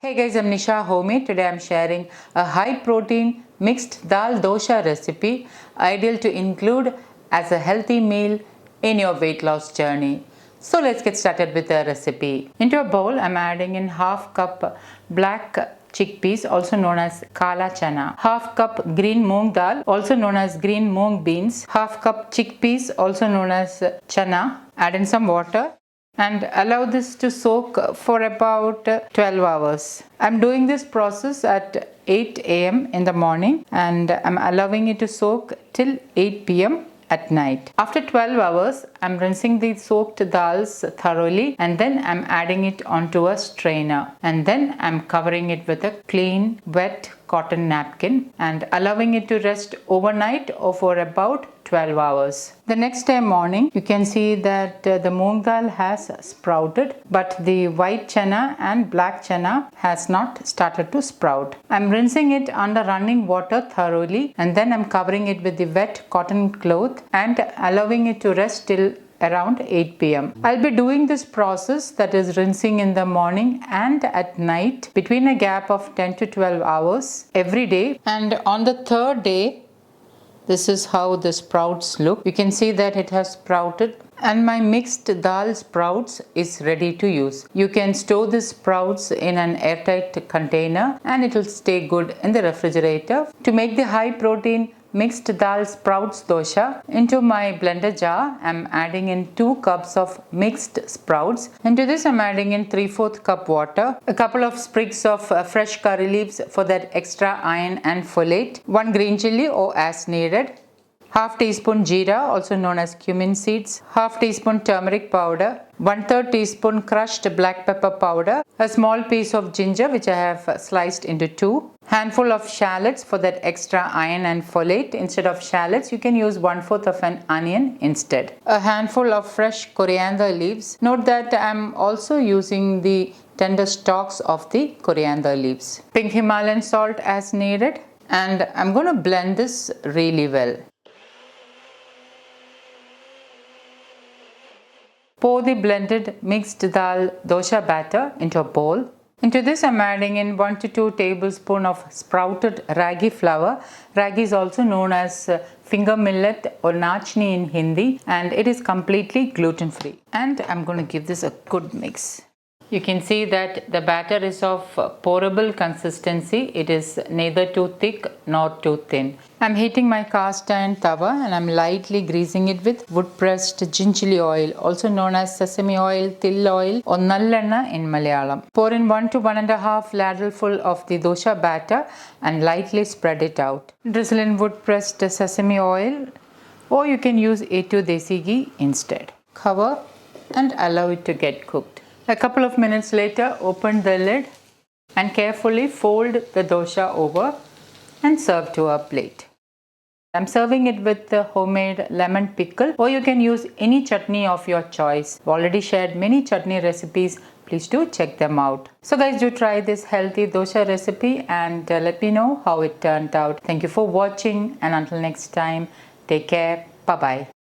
Hey guys, I'm Nisha Homemade. Today I'm sharing a high protein mixed dal dosha recipe ideal to include as a healthy meal in your weight loss journey. So let's get started with the recipe. Into a bowl I'm adding in half cup black chickpeas also known as kala chana, half cup green moong dal also known as green moong beans, half cup chickpeas also known as chana. Add in some water and allow this to soak for about 12 hours. I'm doing this process at 8 a.m. in the morning and I'm allowing it to soak till 8 p.m. at night. After 12 hours, I'm rinsing the soaked dals thoroughly and then I'm adding it onto a strainer and then I'm covering it with a clean, wet cotton napkin and allowing it to rest overnight or for about 12 hours. The next day morning, you can see that the moong dal has sprouted, but the white chana and black chana has not started to sprout. I'm rinsing it under running water thoroughly and then I'm covering it with the wet cotton cloth and allowing it to rest till around 8 p.m. I'll be doing this process, that is rinsing in the morning and at night between a gap of 10 to 12 hours every day, and on the third day this is how the sprouts look. You can see that it has sprouted and my mixed dal sprouts is ready to use. You can store the sprouts in an airtight container and it will stay good in the refrigerator. To make the high protein mixed dal sprouts dosha, into my blender jar I'm adding in 2 cups of mixed sprouts. Into this I'm adding in 3/4 cup water, a couple of sprigs of fresh curry leaves for that extra iron and folate, 1 green chilli or as needed, half teaspoon jeera also known as cumin seeds, half teaspoon turmeric powder, 1/3 teaspoon crushed black pepper powder, a small piece of ginger which I have sliced into 2, handful of shallots for that extra iron and folate. Instead of shallots you can use 1/4 of an onion instead, a handful of fresh coriander leaves. Note that I'm also using the tender stalks of the coriander leaves, pink Himalayan salt as needed, and I'm going to blend this really well. Pour the blended mixed dal dosha batter into a bowl. Into this I'm adding in 1 to 2 tablespoons of sprouted ragi flour. Ragi is also known as finger millet or nachni in Hindi, and it is completely gluten free. And I'm going to give this a good mix. You can see that the batter is of pourable consistency. It is neither too thick nor too thin. I'm heating my cast iron tawa and I'm lightly greasing it with wood pressed gingerly oil, also known as sesame oil, till oil or nallenna in Malayalam. Pour in 1 to 1.5 ladleful of the dosha batter and lightly spread it out. Drizzle in wood pressed sesame oil, or you can use A2 desi ghee instead. Cover and allow it to get cooked. A couple of minutes later, open the lid and carefully fold the dosha over and serve to a plate. I'm serving it with the homemade lemon pickle, or you can use any chutney of your choice. I've already shared many chutney recipes. Please do check them out. So guys, do try this healthy dosha recipe and let me know how it turned out. Thank you for watching, and until next time, take care. Bye-bye.